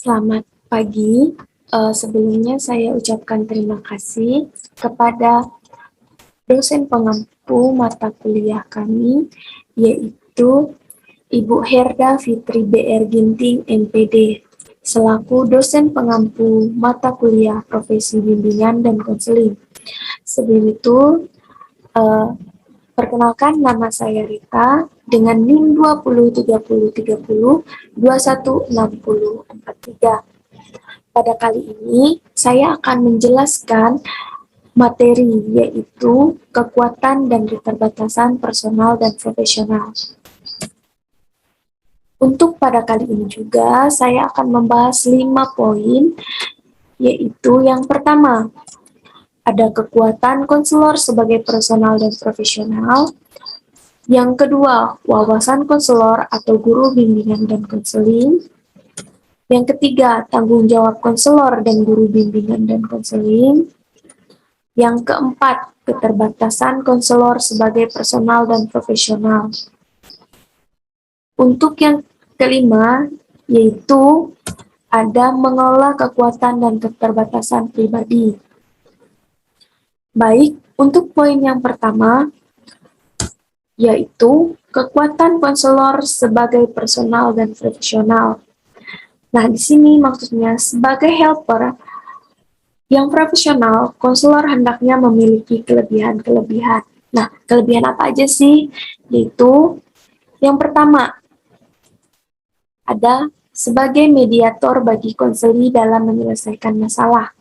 Selamat pagi. Sebelumnya saya ucapkan terima kasih kepada dosen pengampu mata kuliah kami, yaitu Ibu Herda Fitri BR Ginting, MPD, selaku dosen pengampu mata kuliah Profesi Bimbingan dan Konseling. Sebelum itu, eh, perkenalkan nama saya Rita dengan NIM 203030216043. Pada kali ini, saya akan menjelaskan materi, yaitu kekuatan dan keterbatasan personal dan profesional. Untuk pada kali ini juga, saya akan membahas 5 poin, yaitu yang pertama, ada kekuatan konselor sebagai personal dan profesional. Yang kedua, wawasan konselor atau guru bimbingan dan konseling. Yang ketiga, tanggung jawab konselor dan guru bimbingan dan konseling. Yang keempat, keterbatasan konselor sebagai personal dan profesional. Untuk yang kelima, yaitu ada mengelola kekuatan dan keterbatasan pribadi. Baik, untuk poin yang pertama, yaitu kekuatan konselor sebagai personal dan profesional. Nah, di sini maksudnya sebagai helper yang profesional, konselor hendaknya memiliki kelebihan-kelebihan. Nah, kelebihan apa aja sih? Yaitu yang pertama, ada sebagai mediator bagi konseli dalam menyelesaikan masalah.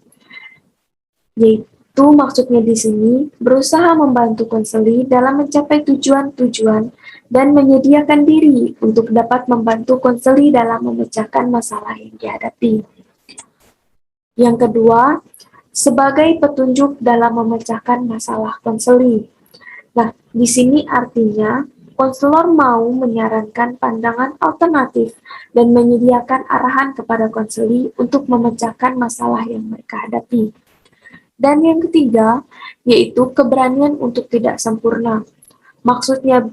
Yaitu maksudnya di sini berusaha membantu konseli dalam mencapai tujuan-tujuan dan menyediakan diri untuk dapat membantu konseli dalam memecahkan masalah yang dihadapi. Yang kedua, sebagai petunjuk dalam memecahkan masalah konseli. Nah, di sini artinya konselor mau menyarankan pandangan alternatif dan menyediakan arahan kepada konseli untuk memecahkan masalah yang mereka hadapi. Dan yang ketiga, yaitu keberanian untuk tidak sempurna. Maksudnya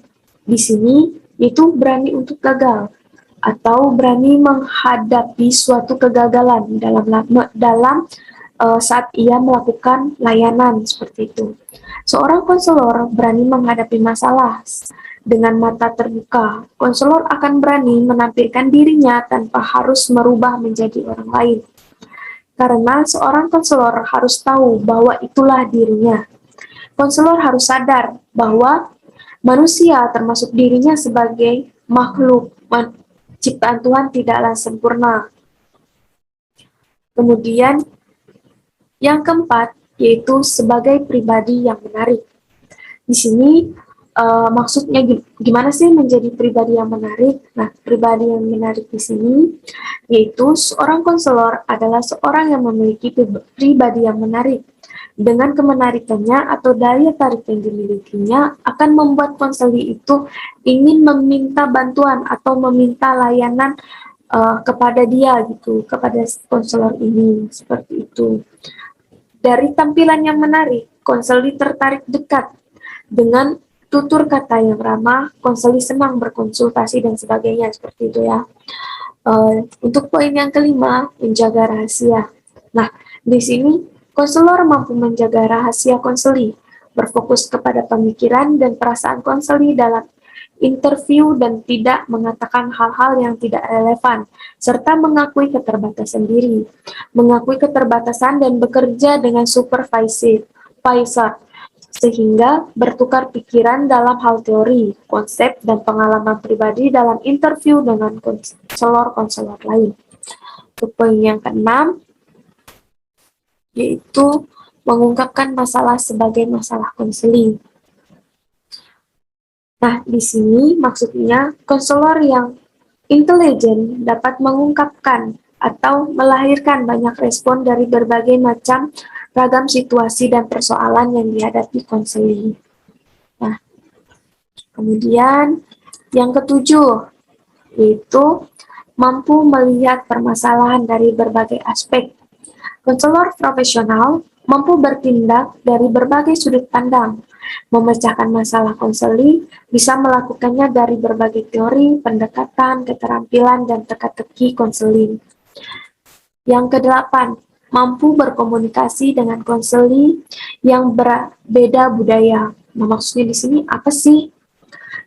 di sini yaitu berani untuk gagal atau berani menghadapi suatu kegagalan dalam saat ia melakukan layanan seperti itu. Seorang konselor berani menghadapi masalah dengan mata terbuka. Konselor akan berani menampilkan dirinya tanpa harus merubah menjadi orang lain. Karena seorang konselor harus tahu bahwa itulah dirinya. Konselor harus sadar bahwa manusia termasuk dirinya sebagai makhluk ciptaan Tuhan tidaklah sempurna. Kemudian yang keempat, yaitu sebagai pribadi yang menarik. Di sini maksudnya gimana sih menjadi pribadi yang menarik? Nah, pribadi yang menarik di sini yaitu seorang konselor adalah seorang yang memiliki pribadi yang menarik. Dengan kemenarikannya atau daya tarik yang dimilikinya akan membuat konseli itu ingin meminta bantuan atau meminta layanan kepada dia gitu, kepada konselor ini seperti itu. Dari tampilan yang menarik, konseli tertarik dekat dengan tutur kata yang ramah, konseli senang berkonsultasi dan sebagainya seperti itu ya. Untuk poin yang kelima, menjaga rahasia. Nah, di sini konselor mampu menjaga rahasia konseli, berfokus kepada pemikiran dan perasaan konseli dalam interview dan tidak mengatakan hal-hal yang tidak relevan, serta mengakui keterbatasan diri, mengakui keterbatasan dan bekerja dengan supervisor, sehingga bertukar pikiran dalam hal teori, konsep, dan pengalaman pribadi dalam interview dengan konselor-konselor lain. Untuk poin yang keenam, yaitu mengungkapkan masalah sebagai masalah konseling. Nah, di sini maksudnya konselor yang intelijen dapat mengungkapkan atau melahirkan banyak respon dari berbagai macam ragam situasi dan persoalan yang dihadapi konseling. Nah, kemudian yang ketujuh, yaitu mampu melihat permasalahan dari berbagai aspek. Konselor profesional mampu bertindak dari berbagai sudut pandang, memecahkan masalah konseli, bisa melakukannya dari berbagai teori, pendekatan, keterampilan, dan teka-teki konseling. Yang kedelapan, mampu berkomunikasi dengan konseli yang berbeda budaya. Nah, maksudnya di sini apa sih?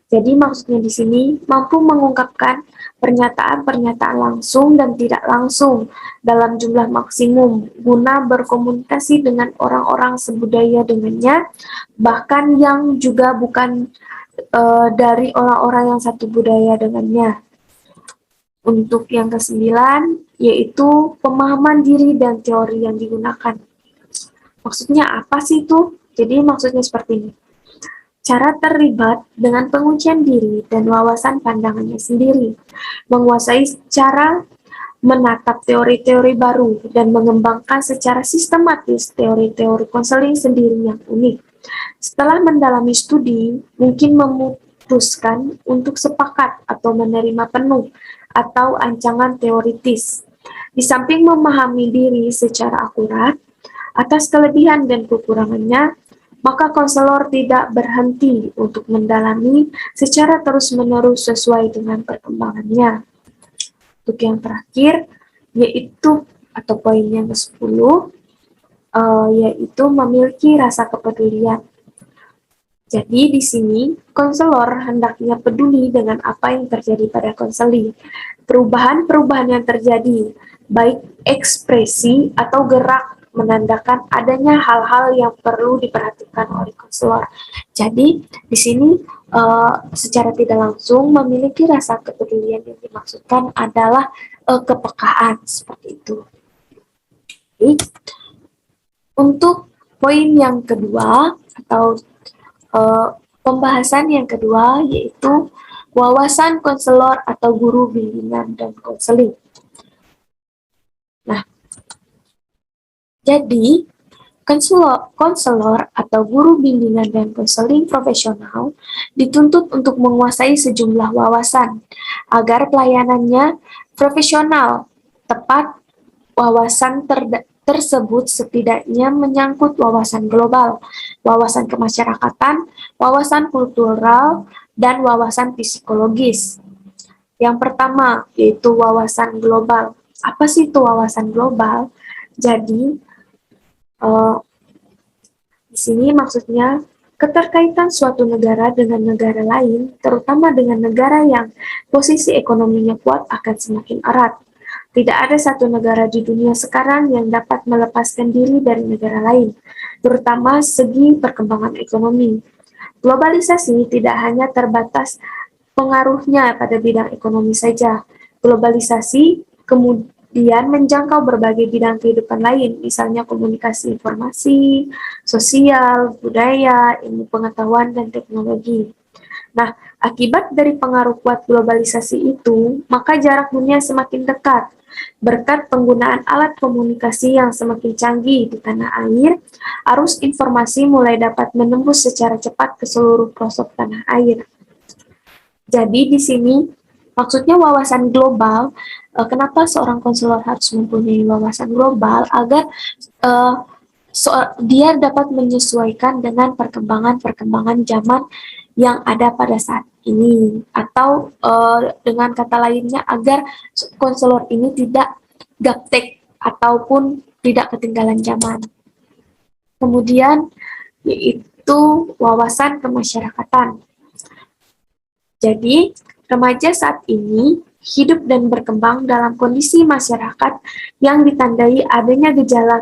Jadi maksudnya di sini mampu mengungkapkan pernyataan-pernyataan langsung dan tidak langsung dalam jumlah maksimum guna berkomunikasi dengan orang-orang sebudaya dengannya, bahkan yang juga bukan dari orang-orang yang satu budaya dengannya. Untuk yang kesembilan, yaitu pemahaman diri dan teori yang digunakan. Maksudnya apa sih itu? Jadi maksudnya seperti ini. Cara terlibat dengan penguncian diri dan wawasan pandangannya sendiri, menguasai cara menatap teori-teori baru, dan mengembangkan secara sistematis teori-teori konseling sendiri yang unik. Setelah mendalami studi, mungkin memutuskan untuk sepakat atau menerima penuh atau ancangan teoritis. Di samping memahami diri secara akurat atas kelebihan dan kekurangannya, maka konselor tidak berhenti untuk mendalami secara terus-menerus sesuai dengan perkembangannya. Untuk yang terakhir, yaitu atau poin yang ke-10, yaitu memiliki rasa kepedulian. Jadi di sini, konselor hendaknya peduli dengan apa yang terjadi pada konseli. Perubahan-perubahan yang terjadi, baik ekspresi atau gerak, menandakan adanya hal-hal yang perlu diperhatikan oleh konselor. Jadi di sini secara tidak langsung memiliki rasa kepedulian yang dimaksudkan adalah kepekaan seperti itu. Jadi, untuk poin yang kedua atau pembahasan yang kedua yaitu wawasan konselor atau guru bimbingan dan konseling. Nah, jadi konselor atau guru bimbingan dan konseling profesional dituntut untuk menguasai sejumlah wawasan agar pelayanannya profesional, tepat. Wawasan tersebut setidaknya menyangkut wawasan global, wawasan kemasyarakatan, wawasan kultural, dan wawasan psikologis. Yang pertama, yaitu wawasan global. Apa sih itu wawasan global? Jadi, di sini maksudnya keterkaitan suatu negara dengan negara lain, terutama dengan negara yang posisi ekonominya kuat, akan semakin erat. Tidak ada satu negara di dunia sekarang yang dapat melepaskan diri dari negara lain, terutama segi perkembangan ekonomi. Globalisasi tidak hanya terbatas pengaruhnya pada bidang ekonomi saja. Globalisasi kemudian menjangkau berbagai bidang kehidupan lain, misalnya komunikasi informasi, sosial, budaya, ilmu pengetahuan, dan teknologi. Nah, akibat dari pengaruh kuat globalisasi itu, maka jarak dunia semakin dekat. Berkat penggunaan alat komunikasi yang semakin canggih di tanah air, arus informasi mulai dapat menembus secara cepat ke seluruh pelosok tanah air. Jadi di sini maksudnya wawasan global, kenapa seorang konselor harus mempunyai wawasan global agar dia dapat menyesuaikan dengan perkembangan-perkembangan zaman yang ada pada saat ini, atau dengan kata lainnya agar konselor ini tidak gaptek ataupun tidak ketinggalan zaman. Kemudian yaitu wawasan kemasyarakatan. Jadi remaja saat ini hidup dan berkembang dalam kondisi masyarakat yang ditandai adanya gejala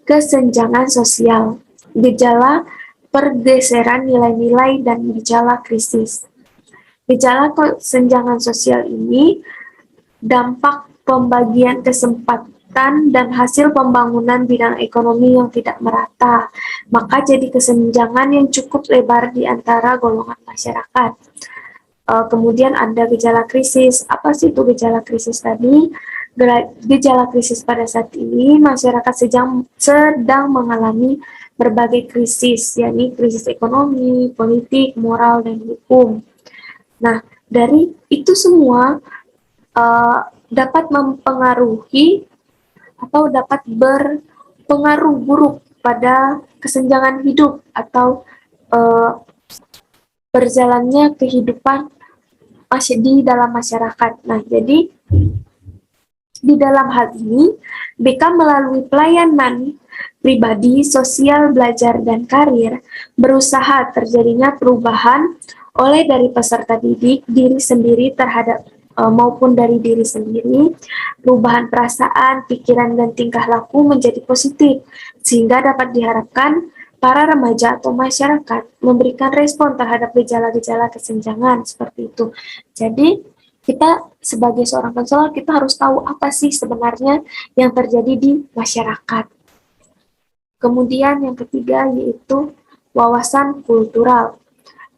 kesenjangan sosial, gejala pergeseran nilai-nilai, dan gejala krisis. Gejala kesenjangan sosial ini dampak pembagian kesempatan dan hasil pembangunan bidang ekonomi yang tidak merata, maka jadi kesenjangan yang cukup lebar di antara golongan masyarakat. Kemudian ada gejala krisis. Apa sih itu gejala krisis tadi? Gejala krisis pada saat ini masyarakat sedang mengalami berbagai krisis, yakni krisis ekonomi, politik, moral, dan hukum. Nah, dari itu semua dapat mempengaruhi atau dapat berpengaruh buruk pada kesenjangan hidup atau berjalannya kehidupan masih di dalam masyarakat. Nah, jadi Di dalam hal ini, BK melalui pelayanan pribadi, sosial, belajar, dan karir berusaha terjadinya perubahan oleh dari peserta didik, diri sendiri terhadap maupun dari diri sendiri, perubahan perasaan, pikiran, dan tingkah laku menjadi positif, sehingga dapat diharapkan para remaja atau masyarakat memberikan respon terhadap gejala-gejala kesenjangan seperti itu. Jadi, kita sebagai seorang konselor, kita harus tahu apa sih sebenarnya yang terjadi di masyarakat. Kemudian yang ketiga yaitu wawasan kultural.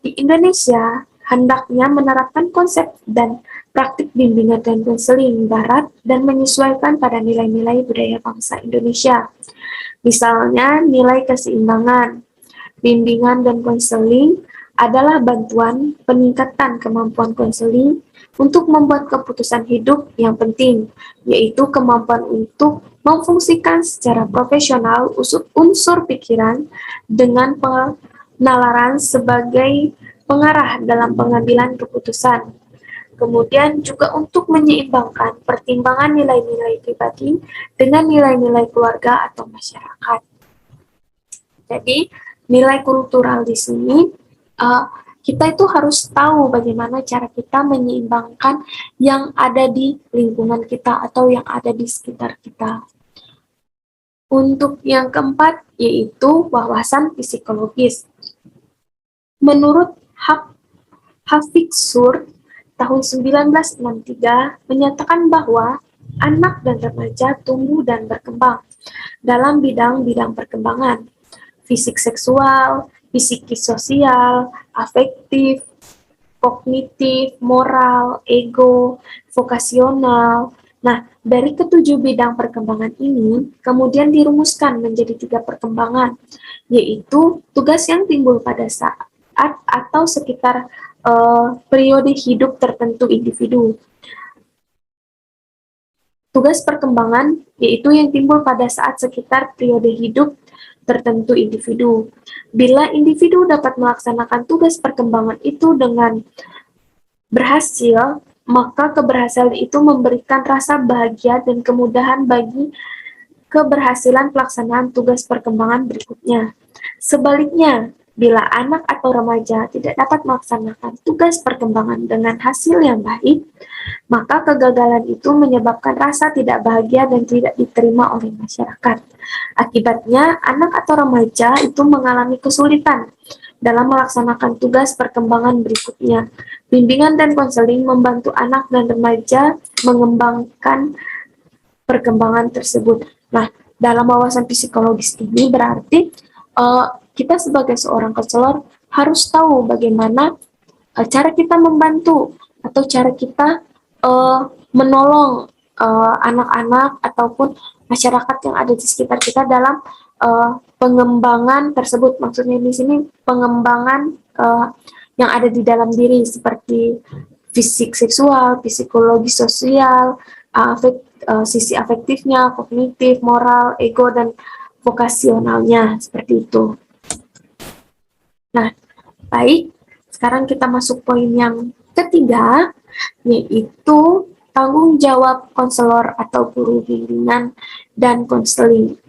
Di Indonesia, hendaknya menerapkan konsep dan praktik bimbingan dan konseling barat dan menyesuaikan pada nilai-nilai budaya bangsa Indonesia. Misalnya, nilai keseimbangan. Bimbingan dan konseling adalah bantuan peningkatan kemampuan konseling untuk membuat keputusan hidup yang penting, yaitu kemampuan untuk memfungsikan secara profesional unsur pikiran dengan penalaran sebagai pengarah dalam pengambilan keputusan. Kemudian juga untuk menyeimbangkan pertimbangan nilai-nilai pribadi dengan nilai-nilai keluarga atau masyarakat. Jadi, nilai kultural di sini, kita itu harus tahu bagaimana cara kita menyeimbangkan yang ada di lingkungan kita atau yang ada di sekitar kita. Untuk yang keempat, yaitu wawasan psikologis. Menurut Hafiksur tahun 1963 menyatakan bahwa anak dan remaja tumbuh dan berkembang dalam bidang-bidang perkembangan, fisik seksual, psikis sosial, afektif, kognitif, moral, ego, vokasional. Nah, dari ketujuh bidang perkembangan ini, kemudian dirumuskan menjadi 3 perkembangan, yaitu tugas yang timbul pada saat atau sekitar periode hidup tertentu individu. Tugas perkembangan yaitu yang timbul pada saat sekitar periode hidup tertentu individu. Bila individu dapat melaksanakan tugas perkembangan itu dengan berhasil, maka keberhasilan itu memberikan rasa bahagia dan kemudahan bagi keberhasilan pelaksanaan tugas perkembangan berikutnya. Sebaliknya, bila anak atau remaja tidak dapat melaksanakan tugas perkembangan dengan hasil yang baik, maka kegagalan itu menyebabkan rasa tidak bahagia dan tidak diterima oleh masyarakat. Akibatnya, anak atau remaja itu mengalami kesulitan dalam melaksanakan tugas perkembangan berikutnya. Bimbingan dan konseling membantu anak dan remaja mengembangkan perkembangan tersebut. Nah, dalam wawasan psikologis ini berarti kita sebagai seorang konselor harus tahu bagaimana cara kita membantu atau cara kita menolong anak-anak ataupun masyarakat yang ada di sekitar kita dalam pengembangan tersebut. Maksudnya di sini pengembangan yang ada di dalam diri seperti fisik seksual, psikologi sosial, sisi afektifnya, kognitif, moral, ego, dan vokasionalnya, seperti itu. Nah, baik, sekarang kita masuk poin yang ketiga, yaitu tanggung jawab konselor atau guru bimbingan dan konseling.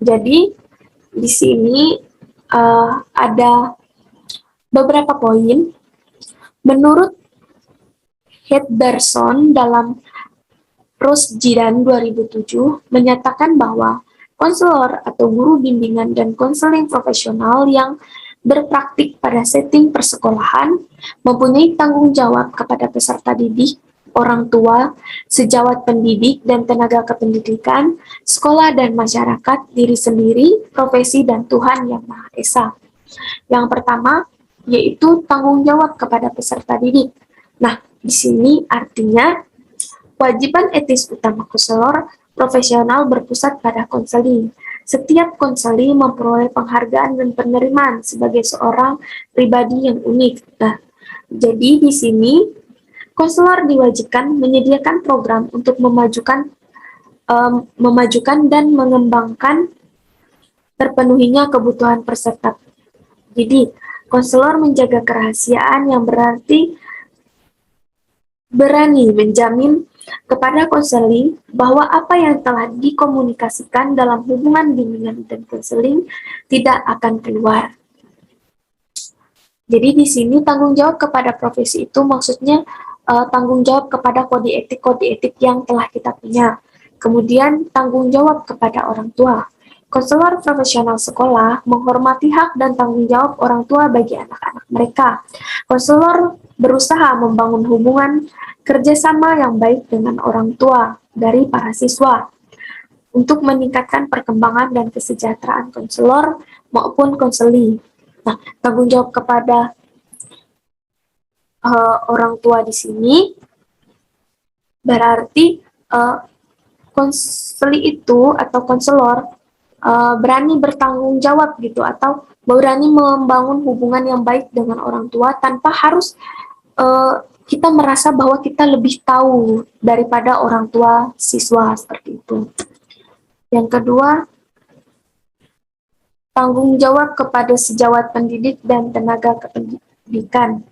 Jadi, di sini ada beberapa poin. Menurut Hedberson dalam Rosjidan 2007 menyatakan bahwa konselor atau guru bimbingan dan konseling profesional yang berpraktik pada setting persekolahan mempunyai tanggung jawab kepada peserta didik, orang tua, sejawat pendidik dan tenaga kependidikan, sekolah dan masyarakat, diri sendiri, profesi, dan Tuhan Yang Maha Esa. Yang pertama, yaitu tanggung jawab kepada peserta didik. Nah, di sini artinya kewajiban etis utama konselor profesional berpusat pada konseling. Setiap konseli memperoleh penghargaan dan penerimaan sebagai seorang pribadi yang unik. Nah, jadi di sini konselor diwajibkan menyediakan program untuk memajukan dan mengembangkan terpenuhinya kebutuhan peserta didik. Konselor menjaga kerahasiaan yang berarti berani menjamin kepada konseling bahwa apa yang telah dikomunikasikan dalam hubungan bimbingan dan konseling tidak akan keluar. Jadi di sini tanggung jawab kepada profesi itu maksudnya tanggung jawab kepada kode etik yang telah kita punya. Kemudian tanggung jawab kepada orang tua. Konselor profesional sekolah menghormati hak dan tanggung jawab orang tua bagi anak-anak mereka. Konselor berusaha membangun hubungan kerjasama yang baik dengan orang tua dari para siswa untuk meningkatkan perkembangan dan kesejahteraan konselor maupun konseli. Nah, tanggung jawab kepada orang tua di sini berarti konseli itu atau konselor berani bertanggung jawab gitu atau berani membangun hubungan yang baik dengan orang tua tanpa harus kita merasa bahwa kita lebih tahu daripada orang tua siswa seperti itu. Yang kedua, tanggung jawab kepada sejawat pendidik dan tenaga kependidikan.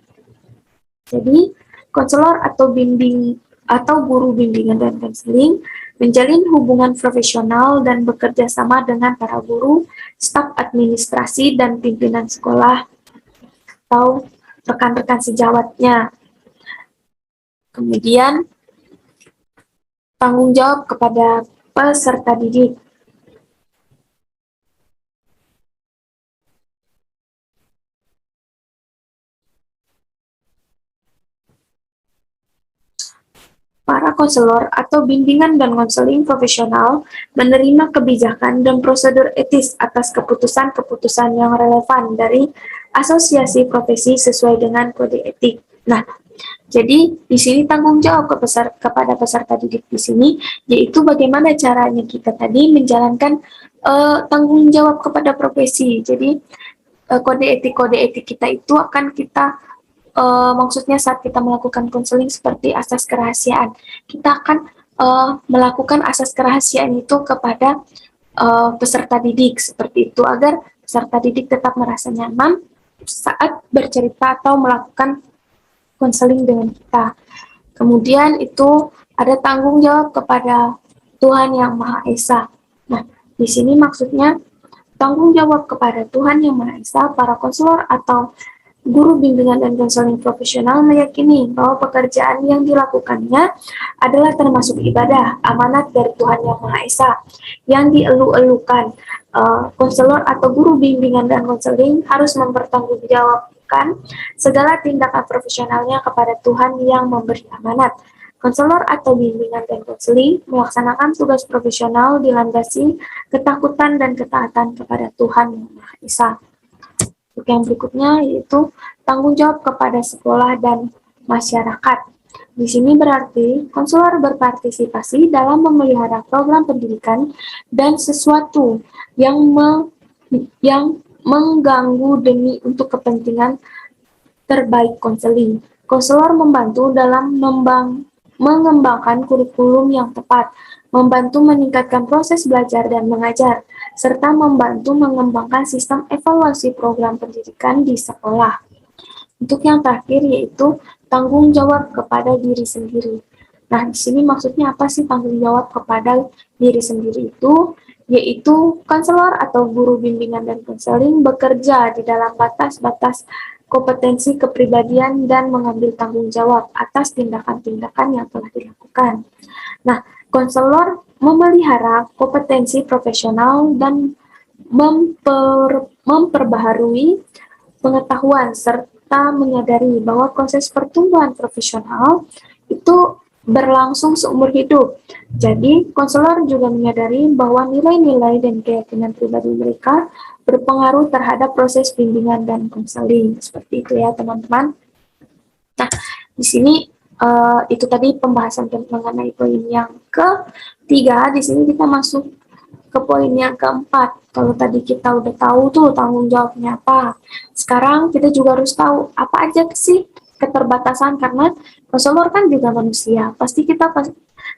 Jadi, konselor atau guru bimbingan dan konseling menjalin hubungan profesional dan bekerja sama dengan para guru, staf administrasi dan pimpinan sekolah atau rekan-rekan sejawatnya. Kemudian, tanggung jawab kepada peserta didik. Para konselor atau bimbingan dan konseling profesional menerima kebijakan dan prosedur etis atas keputusan-keputusan yang relevan dari asosiasi profesi sesuai dengan kode etik. Nah, jadi di sini tanggung jawab kepada peserta didik di sini yaitu bagaimana caranya kita tadi menjalankan tanggung jawab kepada profesi. Jadi kode etik kita itu akan kita maksudnya saat kita melakukan konseling seperti asas kerahasiaan, kita akan melakukan asas kerahasiaan itu kepada peserta didik seperti itu agar peserta didik tetap merasa nyaman saat bercerita atau melakukan konseling dengan kita. Kemudian itu ada tanggung jawab kepada Tuhan Yang Maha Esa. Nah, di sini maksudnya tanggung jawab kepada Tuhan Yang Maha Esa, para konselor atau guru bimbingan dan konseling profesional meyakini bahwa pekerjaan yang dilakukannya adalah termasuk ibadah, amanat dari Tuhan Yang Maha Esa yang dielu-elukan. Konselor atau guru bimbingan dan konseling harus mempertanggungjawabkan segala tindakan profesionalnya kepada Tuhan yang memberi amanat. Konselor atau bimbingan dan konseling melaksanakan tugas profesional dilandasi ketakutan dan ketaatan kepada Tuhan Yang Maha Esa. Yang berikutnya yaitu tanggung jawab kepada sekolah dan masyarakat. Di sini berarti konselor berpartisipasi dalam memelihara program pendidikan dan sesuatu yang mengganggu demi untuk kepentingan terbaik konseling. Konselor membantu dalam mengembangkan kurikulum yang tepat, membantu meningkatkan proses belajar dan mengajar, serta membantu mengembangkan sistem evaluasi program pendidikan di sekolah. Untuk yang terakhir yaitu tanggung jawab kepada diri sendiri. Nah, di sini maksudnya apa sih tanggung jawab kepada diri sendiri itu? Yaitu konselor atau guru bimbingan dan konseling bekerja di dalam batas-batas kompetensi kepribadian dan mengambil tanggung jawab atas tindakan-tindakan yang telah dilakukan. Nah, konselor memelihara kompetensi profesional dan memperbaharui pengetahuan serta menyadari bahwa proses pertumbuhan profesional itu berlangsung seumur hidup. Jadi, konselor juga menyadari bahwa nilai-nilai dan keyakinan pribadi mereka berpengaruh terhadap proses bimbingan dan konseling. Seperti itu ya, teman-teman. Nah, di sini itu tadi pembahasan mengenai poin yang ketiga. Di sini kita masuk ke poin yang keempat. Kalau tadi kita udah tahu tuh tanggung jawabnya apa, sekarang kita juga harus tahu apa aja sih keterbatasan, karena konselor kan juga manusia.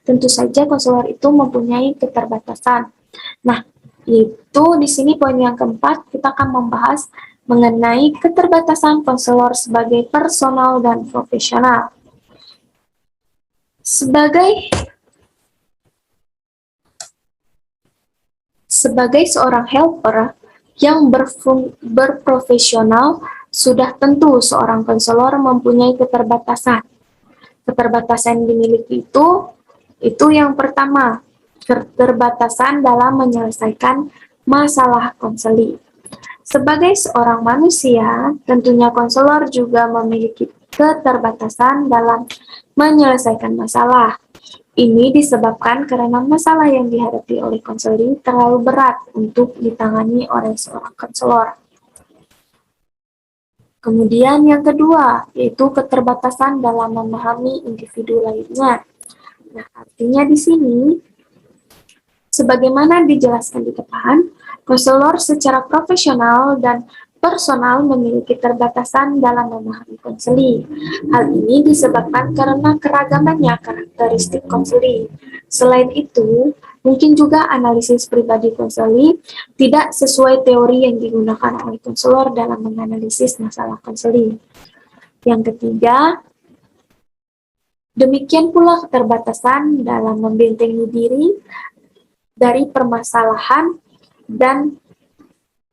Tentu saja konselor itu mempunyai keterbatasan. Nah, itu di sini poin yang keempat kita akan membahas mengenai keterbatasan konselor sebagai personal dan profesional. Sebagai seorang helper yang berprofesional, sudah tentu seorang konselor mempunyai keterbatasan. Keterbatasan yang dimiliki itu yang pertama, keterbatasan dalam menyelesaikan masalah konseling. Sebagai seorang manusia, tentunya konselor juga memiliki keterbatasan dalam menyelesaikan masalah. Ini disebabkan karena masalah yang dihadapi oleh konseling terlalu berat untuk ditangani oleh seorang konselor. Kemudian yang kedua, yaitu keterbatasan dalam memahami individu lainnya. Nah, artinya di sini, sebagaimana dijelaskan di depan, konselor secara profesional dan personal memiliki keterbatasan dalam memahami konseling. Hal ini disebabkan karena keragamannya karakteristik konseling. Selain itu, mungkin juga analisis pribadi konseling tidak sesuai teori yang digunakan oleh konselor dalam menganalisis masalah konseling. Yang ketiga, demikian pula keterbatasan dalam membentengi diri dari permasalahan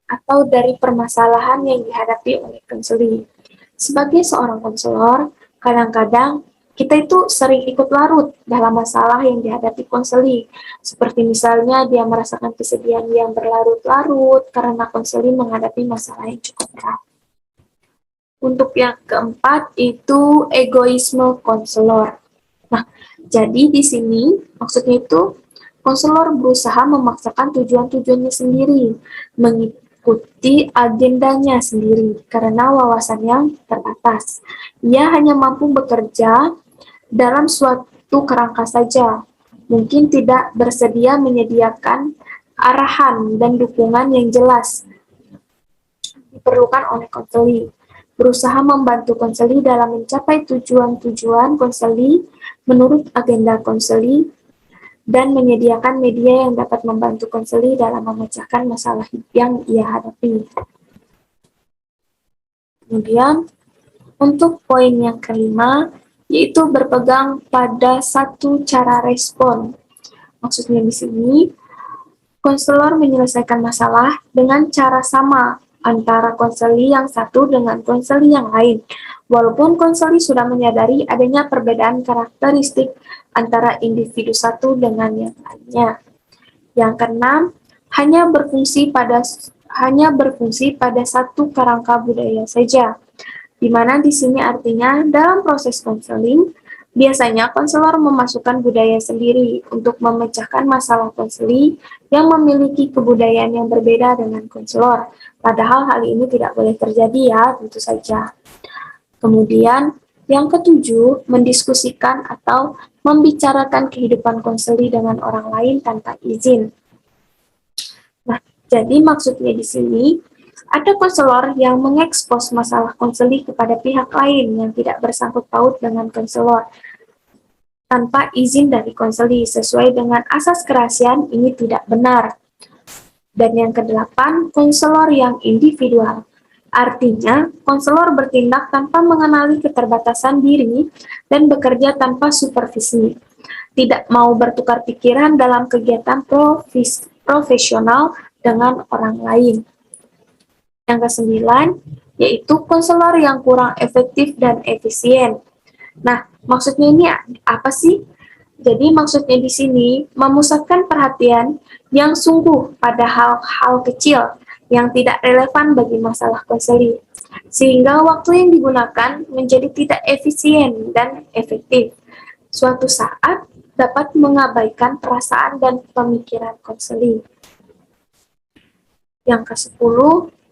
atau dari permasalahan yang dihadapi oleh konseling. Sebagai seorang konselor, kadang-kadang kita itu sering ikut larut dalam masalah yang dihadapi konseling. Seperti misalnya dia merasakan kesedihan yang berlarut-larut karena konseling menghadapi masalah yang cukup berat. Untuk yang keempat itu egoisme konselor. Nah, jadi di sini maksudnya itu konselor berusaha memaksakan tujuan-tujuannya sendiri, mengikuti agendanya sendiri karena wawasan yang terbatas. Ia hanya mampu bekerja dalam suatu kerangka saja, mungkin tidak bersedia menyediakan arahan dan dukungan yang jelas diperlukan oleh konseling. Berusaha membantu konseli dalam mencapai tujuan-tujuan konseli menurut agenda konseli dan menyediakan media yang dapat membantu konseli dalam memecahkan masalah yang ia hadapi. Kemudian, untuk poin yang kelima, yaitu berpegang pada satu cara respon. Maksudnya di sini, konselor menyelesaikan masalah dengan cara sama antara konseli yang satu dengan konseli yang lain, walaupun konseli sudah menyadari adanya perbedaan karakteristik antara individu satu dengan yang lainnya. Yang keenam, hanya berfungsi pada satu kerangka budaya saja, di mana di sini artinya dalam proses konseling, biasanya konselor memasukkan budaya sendiri untuk memecahkan masalah konseling yang memiliki kebudayaan yang berbeda dengan konselor. Padahal hal ini tidak boleh terjadi ya, tentu saja. Kemudian, yang ketujuh, mendiskusikan atau membicarakan kehidupan konseli dengan orang lain tanpa izin. Nah, jadi maksudnya di sini, ada konselor yang mengekspos masalah konseli kepada pihak lain yang tidak bersangkut paut dengan konselor tanpa izin dari konseli sesuai dengan asas kerahasiaan ini tidak benar. Dan yang kedelapan, konselor yang individual. Artinya, konselor bertindak tanpa mengenali keterbatasan diri dan bekerja tanpa supervisi. Tidak mau bertukar pikiran dalam kegiatan profesional dengan orang lain. Yang kesembilan, yaitu konselor yang kurang efektif dan efisien. Nah, maksudnya ini apa sih? Jadi maksudnya di sini memusatkan perhatian yang sungguh pada hal-hal kecil yang tidak relevan bagi masalah konseling, sehingga waktu yang digunakan menjadi tidak efisien dan efektif. Suatu saat dapat mengabaikan perasaan dan pemikiran konseling. Yang ke-10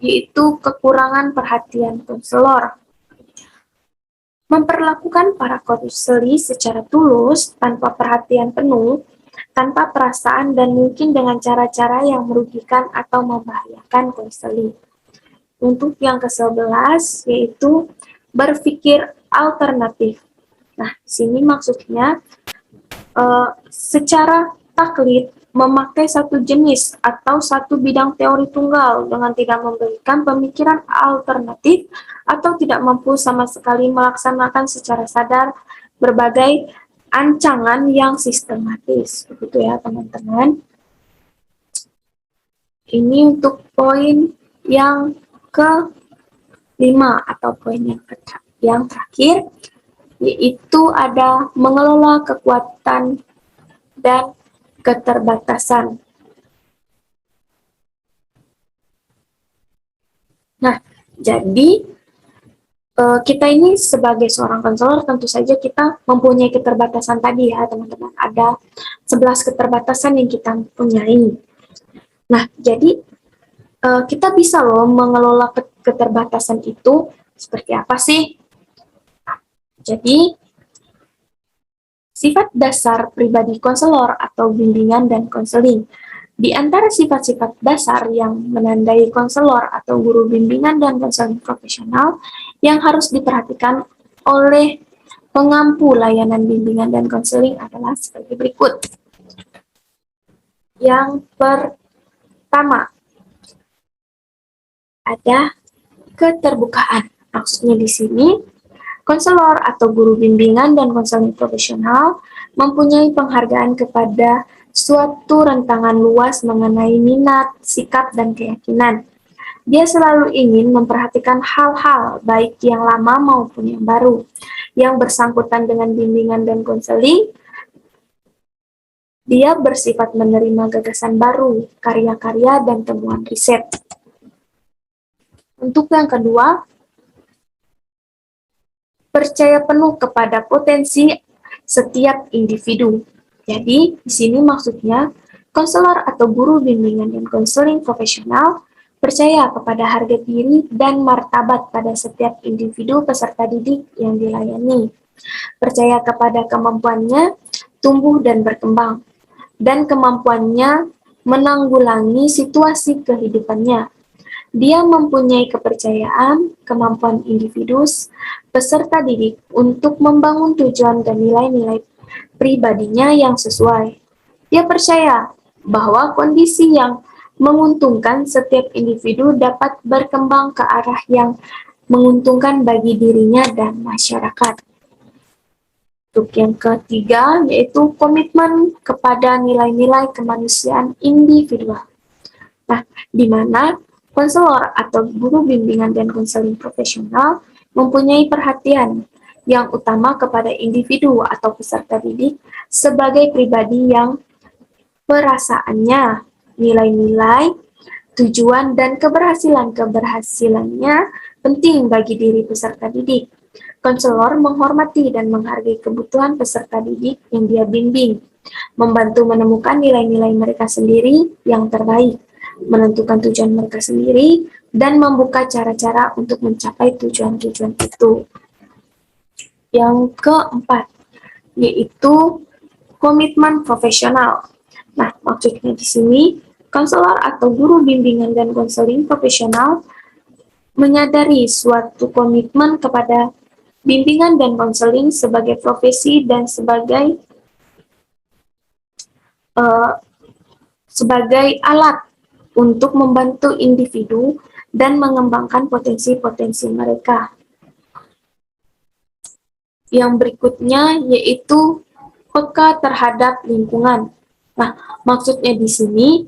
yaitu kekurangan perhatian konselor. Memperlakukan para konseli secara tulus, tanpa perhatian penuh, tanpa perasaan, dan mungkin dengan cara-cara yang merugikan atau membahayakan konseli. Untuk yang ke-11 yaitu berpikir alternatif. Nah, sini maksudnya secara taklid memakai satu jenis atau satu bidang teori tunggal dengan tidak memberikan pemikiran alternatif atau tidak mampu sama sekali melaksanakan secara sadar berbagai ancangan yang sistematis. Begitu ya teman-teman. Ini untuk poin yang ke-5 atau poin yang terakhir, yaitu ada mengelola kekuatan dan keterbatasan. Nah, jadi kita ini sebagai seorang konselor tentu saja kita mempunyai keterbatasan tadi ya teman-teman. Ada 11 keterbatasan yang kita punyai. Nah, jadi kita bisa loh mengelola keterbatasan itu seperti apa sih? Jadi, sifat dasar pribadi konselor atau bimbingan dan konseling. Di antara sifat-sifat dasar yang menandai konselor atau guru bimbingan dan konseling profesional yang harus diperhatikan oleh pengampu layanan bimbingan dan konseling adalah sebagai berikut. Yang pertama, ada keterbukaan. Maksudnya di sini, konselor atau guru bimbingan dan konseling profesional mempunyai penghargaan kepada suatu rentangan luas mengenai minat, sikap, dan keyakinan. Dia selalu ingin memperhatikan hal-hal, baik yang lama maupun yang baru, yang bersangkutan dengan bimbingan dan konseling. Dia bersifat menerima gagasan baru, karya-karya, dan temuan riset. Untuk yang kedua, percaya penuh kepada potensi setiap individu. Jadi, di sini maksudnya, konselor atau guru bimbingan dan konseling profesional percaya kepada harga diri dan martabat pada setiap individu peserta didik yang dilayani. Percaya kepada kemampuannya tumbuh dan berkembang, dan kemampuannya menanggulangi situasi kehidupannya. Dia mempunyai kepercayaan, kemampuan individu peserta didik untuk membangun tujuan dan nilai-nilai pribadinya yang sesuai. Dia percaya bahwa kondisi yang menguntungkan setiap individu dapat berkembang ke arah yang menguntungkan bagi dirinya dan masyarakat. Untuk yang ketiga, yaitu komitmen kepada nilai-nilai kemanusiaan individual. Nah, di mana konselor atau guru bimbingan dan konseling profesional mempunyai perhatian yang utama kepada individu atau peserta didik sebagai pribadi yang perasaannya, nilai-nilai, tujuan, dan keberhasilannya penting bagi diri peserta didik. Konselor menghormati dan menghargai kebutuhan peserta didik yang dia bimbing, membantu menemukan nilai-nilai mereka sendiri yang terbaik, menentukan tujuan mereka sendiri, dan membuka cara-cara untuk mencapai tujuan-tujuan itu. Yang keempat, yaitu komitmen profesional. Nah, maksudnya di sini, konselor atau guru bimbingan dan konseling profesional menyadari suatu komitmen kepada bimbingan dan konseling sebagai profesi dan sebagai alat untuk membantu individu dan mengembangkan potensi-potensi mereka. Yang berikutnya yaitu peka terhadap lingkungan. Nah, maksudnya di sini,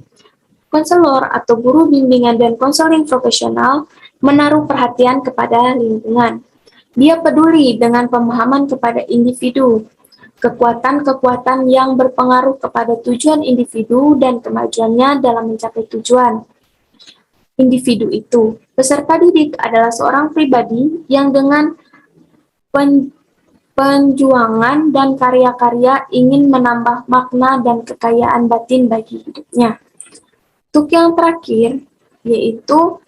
konselor atau guru bimbingan dan konseling profesional menaruh perhatian kepada lingkungan. Dia peduli dengan pemahaman kepada individu, kekuatan-kekuatan yang berpengaruh kepada tujuan individu dan kemajuannya dalam mencapai tujuan individu itu. Peserta didik adalah seorang pribadi yang dengan penjuangan dan karya-karya ingin menambah makna dan kekayaan batin bagi hidupnya. Untuk yang terakhir, yaitu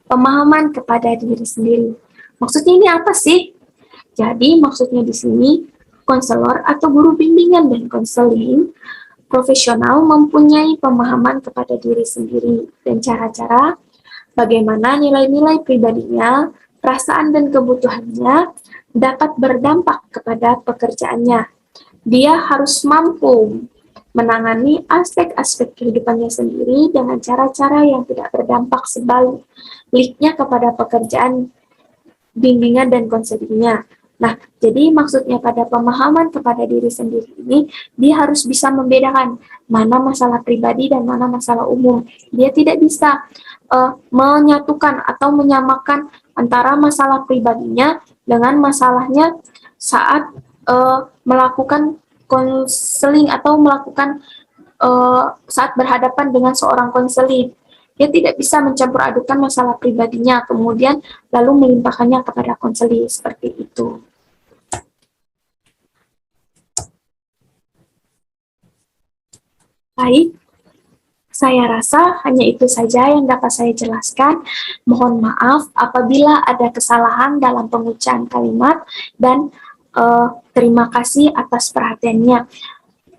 pemahaman kepada diri sendiri. Maksudnya ini apa sih? Jadi maksudnya di sini, konselor atau guru bimbingan dan konseling profesional mempunyai pemahaman kepada diri sendiri dan cara-cara bagaimana nilai-nilai pribadinya, perasaan dan kebutuhannya dapat berdampak kepada pekerjaannya. Dia harus mampu menangani aspek-aspek kehidupannya sendiri dengan cara-cara yang tidak berdampak sebaliknya kepada pekerjaan bimbingan dan konselingnya. Nah, jadi maksudnya pada pemahaman kepada diri sendiri ini, dia harus bisa membedakan mana masalah pribadi dan mana masalah umum. Dia tidak bisa menyatukan atau menyamakan antara masalah pribadinya dengan masalahnya saat melakukan konseling atau melakukan saat berhadapan dengan seorang konseling. Dia tidak bisa mencampur adukan masalah pribadinya, kemudian lalu melimpahkannya kepada konseling seperti itu. Baik, saya rasa hanya itu saja yang dapat saya jelaskan. Mohon maaf apabila ada kesalahan dalam pengucapan kalimat dan terima kasih atas perhatiannya.